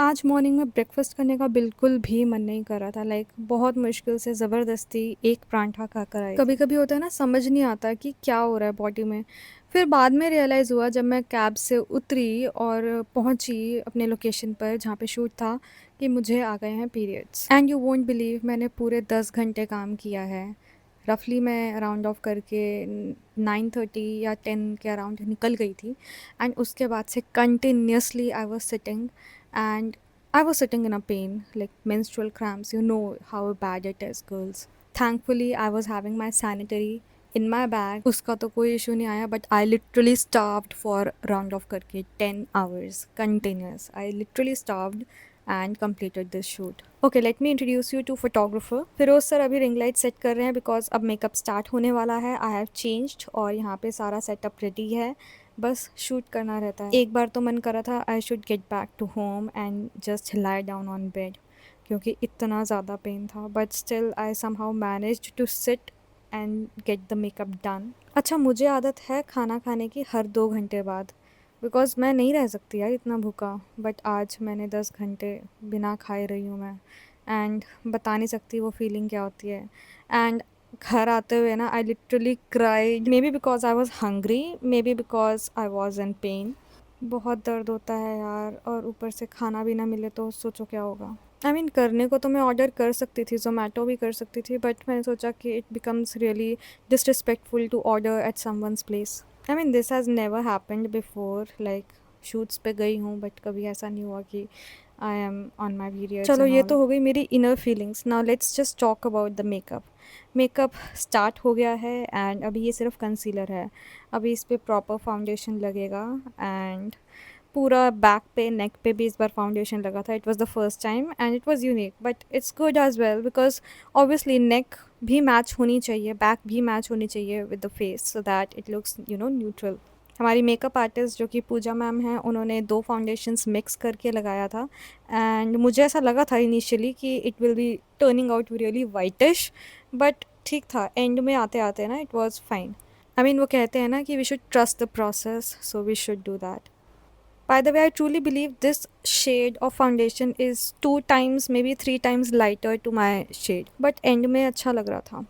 आज मॉर्निंग में ब्रेकफ़ास्ट करने का बिल्कुल भी मन नहीं कर रहा था। बहुत मुश्किल से ज़बरदस्ती एक पराठा खाकर आई थी। कभी-कभी होता है ना, समझ नहीं आता कि क्या हो रहा है बॉडी में। फिर बाद में रियलाइज़ हुआ जब मैं कैब से उतरी और पहुंची अपने लोकेशन पर जहाँ पे शूट था, कि मुझे आ गए हैं periods. And you won't believe, मैंने पूरे 10 घंटे काम किया है। रफली मैं राउंड ऑफ करके 9:30 या 10 के अराउंड निकल गई थी। एंड उसके बाद से continuously I was sitting, and I was sitting in a pain, like menstrual cramps. You know how bad it is, girls. Thankfully, I was having my sanitary in my bag. उसका तो कोई issue नहीं आया, but I literally starved for round off करके 10 hours continuous. I literally starved and completed this shoot. Okay, let me introduce you to photographer. Firoz sir अभी ring light set कर रहे हैं बिकॉज अब मेकअप स्टार्ट होने वाला है. आई हैव चेंज्ड और यहाँ पे सारा सेटअप रेडी है, बस शूट करना रहता है. एक बार तो मन करा था I should get back to home and just lie down on bed, क्योंकि इतना ज़्यादा पेन था. But still I somehow managed to sit and get the makeup done. अच्छा, मुझे आदत है खाना खाने की हर 2 घंटे बाद, बिकॉज़ मैं नहीं रह सकती यार इतना भूखा. बट आज मैंने 10 घंटे बिना खाए रही हूँ मैं, एंड बता नहीं सकती वो फीलिंग क्या होती है. एंड घर आते हुए ना I literally cried, may be because I was hungry, may be because I was in pen. बहुत दर्द होता है यार, और ऊपर से खाना भी ना मिले तो सोचो क्या होगा. आई मीन करने को तो मैं ऑर्डर कर सकती थी, जोमेटो भी कर सकती थी, बट मैंने सोचा कि it becomes really disrespectful to order at someone's place. I mean this has never happened before, shoots पे गई हूँ बट कभी ऐसा नहीं हुआ कि I am on my periods. चलो, ये तो हो गई मेरी inner feelings. Now let's just talk about the makeup. Makeup start हो गया है एंड अभी ये सिर्फ कंसीलर है. अभी इस पर प्रॉपर फाउंडेशन लगेगा. एंड पूरा बैक पे, नेक पे भी इस बार फाउंडेशन लगा था. It was the first time and it was unique, but it's good as well because obviously neck भी मैच होनी चाहिए, बैक भी मैच होनी चाहिए with the face, so that it looks neutral. हमारी मेकअप आर्टिस्ट जो कि पूजा मैम हैं, उन्होंने 2 फाउंडेशंस मिक्स करके लगाया था. एंड मुझे ऐसा लगा था इनिशियली कि it will be turning out really whitish, but ठीक था. एंड में आते आते ना it was fine. I mean वो कहते हैं ना कि we should trust the process, so we should do that. By the way, I truly believe this shade of foundation is 2 times, maybe 3 times lighter to my shade. But end में अच्छा लग रहा था.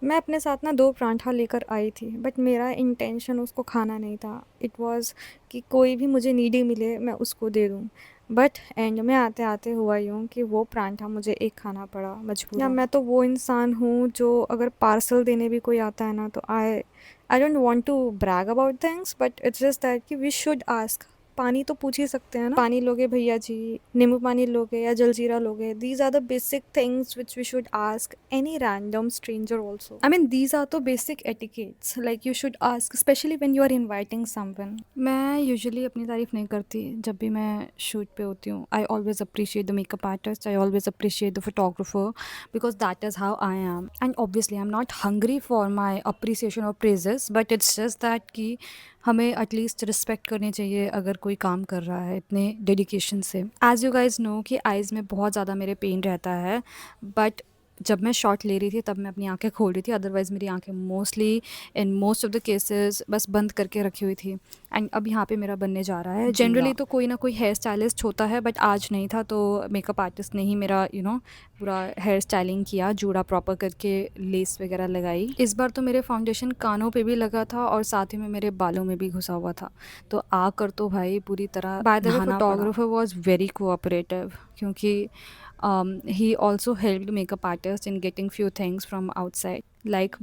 मैं अपने साथ ना 2 पराठा लेकर आई थी, बट मेरा इंटेंशन उसको खाना नहीं था. इट वॉज़ कि कोई भी मुझे नीडी मिले मैं उसको दे दूँ. बट एंड में आते आते हुआ यूँ कि वो पराठा मुझे एक खाना पड़ा मजबूरन. या मैं तो वो इंसान हूँ जो अगर पार्सल देने भी कोई आता है ना, तो I don't want to brag about things, but it's just that कि वी शुड आस्क. पानी तो पूछ ही सकते हैं ना, पानी लोगे भैया जी, नींबू पानी लोगे या जलजीरा लोगे. These are the basic things which we should ask any random stranger also. I mean these are तो basic etiquettes, you should ask especially when you are inviting someone. मैं यूजुअली अपनी तारीफ नहीं करती जब भी मैं शूट पे होती हूँ. I always appreciate the makeup artist, I always appreciate the photographer, because that is how I am. And obviously I am not hungry for my appreciation और praises, but it's just that कि हमें at least respect करनी चाहिए अगर कोई काम कर रहा है इतने डेडिकेशन से. एज़ यू गाइज नो कि आइज़ में बहुत ज़्यादा मेरे पेन रहता है, बट जब मैं शॉट ले रही थी तब मैं अपनी आंखें खोल रही थी, अदरवाइज़ मेरी आंखें mostly in most of the cases बस बंद करके रखी हुई थी. एंड अब यहाँ पे मेरा बनने जा रहा है. जनरली तो कोई ना कोई हेयर स्टाइलिस्ट होता है, बट आज नहीं था, तो मेकअप आर्टिस्ट ने ही मेरा पूरा हेयर स्टाइलिंग किया, जूड़ा प्रॉपर करके लेस वगैरह लगाई. इस बार तो मेरे फाउंडेशन कानों पे भी लगा था और साथ ही में मेरे बालों में भी घुसा हुआ था, तो आकर तो भाई पूरी तरह. By the way photographer was very cooperative, क्योंकि he also helped makeup artist in getting few things from outside.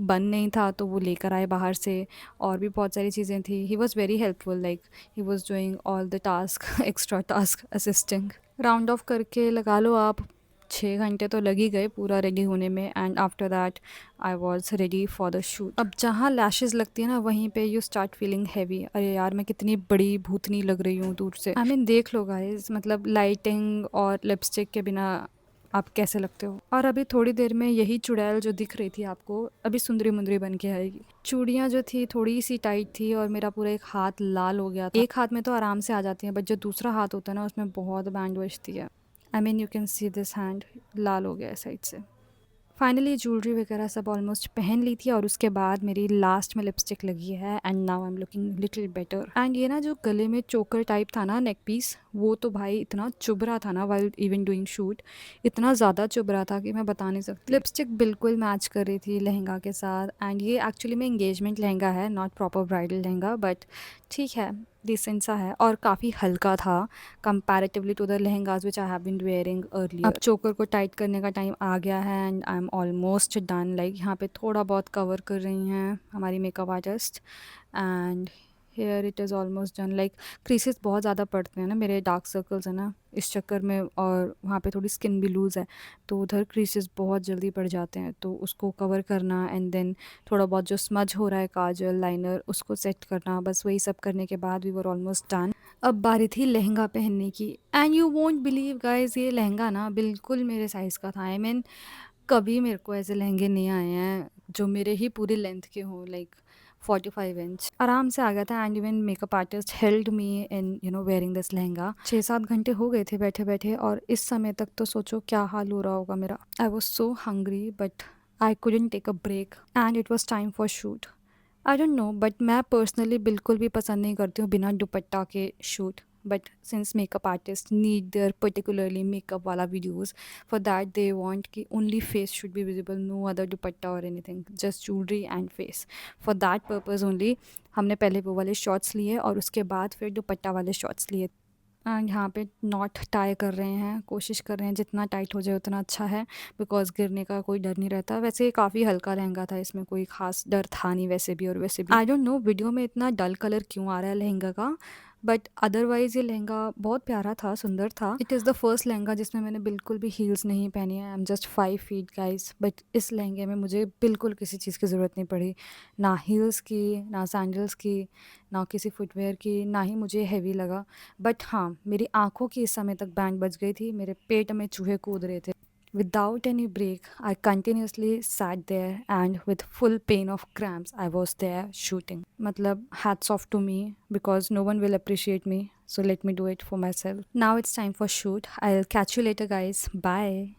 बन नहीं था तो वो लेकर आए बाहर से, और भी बहुत सारी चीज़ें थी. He was very helpful, he was doing all the task extra task assisting. Round of करके लगा लो आप 6 घंटे तो लग ही गए पूरा रेडी होने में. And after that I was ready for the shoot. अब जहाँ लैशेज लगती है ना, वहीं पे यू स्टार्ट फीलिंग हैवी. अरे यार, मैं कितनी बड़ी भूतनी लग रही हूँ दूर से. आई मीन देख लो गाइस, लाइटिंग और लिपस्टिक के बिना आप कैसे लगते हो. और अभी थोड़ी देर में यही चुड़ैल जो दिख रही थी आपको, अभी सुंदरी मुंदरी बन के आएगी. चूड़ियाँ जो थी थोड़ी सी टाइट थी और मेरा पूरा एक हाथ लाल हो गया था. एक हाथ में तो आराम से आ जाती है, बट जो दूसरा हाथ होता है ना, उसमें बहुत बैंड बजती है. I mean you can see this hand लाल हो गया है साइड से. फाइनली ज्वेलरी वगैरह सब ऑलमोस्ट पहन ली थी और उसके बाद मेरी लास्ट में लिपस्टिक लगी है and now I am looking little better. And ये ना जो गले में चोकर टाइप था ना नेक पीस, वो तो भाई इतना चुभ रहा था ना वाइल इवन डूइंग शूट, इतना ज़्यादा चुभ रहा था कि मैं बता नहीं सकती। लिपस्टिक बिल्कुल मैच कर रही थी लहंगा के साथ एंड ये एक्चुअली में एंगेजमेंट लहंगा है, not proper bridal lehenga, but ठीक है, डिसेंट सा है और काफ़ी हल्का था comparatively to the lehengas which I have been wearing earlier. अब चोकर को टाइट करने का टाइम आ गया है and I am almost done. Like यहाँ पे थोड़ा बहुत कवर कर रही हैं हमारी makeup artist and hair it is almost done. Like creases बहुत ज़्यादा पड़ते हैं ना, मेरे डार्क सर्कल्स है ना इस चक्कर में, और वहाँ पे थोड़ी स्किन भी लूज़ है तो उधर क्रीसेस बहुत जल्दी पड़ जाते हैं, तो उसको कवर करना एंड देन थोड़ा बहुत जो स्मज हो रहा है काजल लाइनर उसको सेट करना, बस वही सब करने के बाद वी वर ऑलमोस्ट डन। अब बारी थी लहंगा पहनने की and you won't believe guys, ये लहंगा ना बिल्कुल मेरे साइज़ का था। आई मीन कभी मेरे को ऐसे लहंगे नहीं आए हैं जो मेरे ही पूरी लेंथ के हों, लाइक 45 इंच आराम से आ गया था। And even makeup artist held me in wearing this lehenga. 6-7 घंटे हो गए थे बैठे बैठे और इस समय तक तो सोचो क्या हाल हो रहा होगा मेरा। I was so hungry but I couldn't take a break and it was time for shoot. I don't know but मैं पर्सनली बिल्कुल भी पसंद नहीं करती हूँ बिना दुपट्टा के shoot, but since makeup artist need there particularly makeup वाला videos, for that they want कि only face should be visible, no other dupatta और anything, just jewellery and face. For that purpose only हमने पहले वो वाले शॉट्स लिए और उसके बाद फिर दुपट्टा वाले शॉट्स लिए। एंड यहाँ पे नॉट टाई कर रहे हैं, कोशिश कर रहे हैं जितना टाइट हो जाए उतना अच्छा है, बिकॉज गिरने का कोई डर नहीं रहता। वैसे काफ़ी हल्का लहंगा था, इसमें कोई खास डर था नहीं वैसे भी, और वैसे भी आई डोंट नो वीडियो में इतना डल कलर क्यों आ रहा है लहंगा का, बट अदरवाइज़ ये लहंगा बहुत प्यारा था, सुंदर था। It is the first lehenga जिसमें मैंने बिल्कुल भी हील्स नहीं पहनी है। I am just 5 feet guys, but इस लहंगे में मुझे बिल्कुल किसी चीज़ की ज़रूरत नहीं पड़ी, ना हील्स की, ना सैंडल्स की, ना किसी फुटवेयर की, ना ही मुझे हैवी लगा। बट हाँ, मेरी आँखों की इस समय तक बैंड बज गई थी, मेरे पेट में चूहे कूद रहे थे। Without any break, I continuously sat there and with full pain of cramps, I was there shooting. मतलब hats off to me because no one will appreciate me. So let me do it for myself. Now it's time for shoot. I'll catch you later guys. Bye.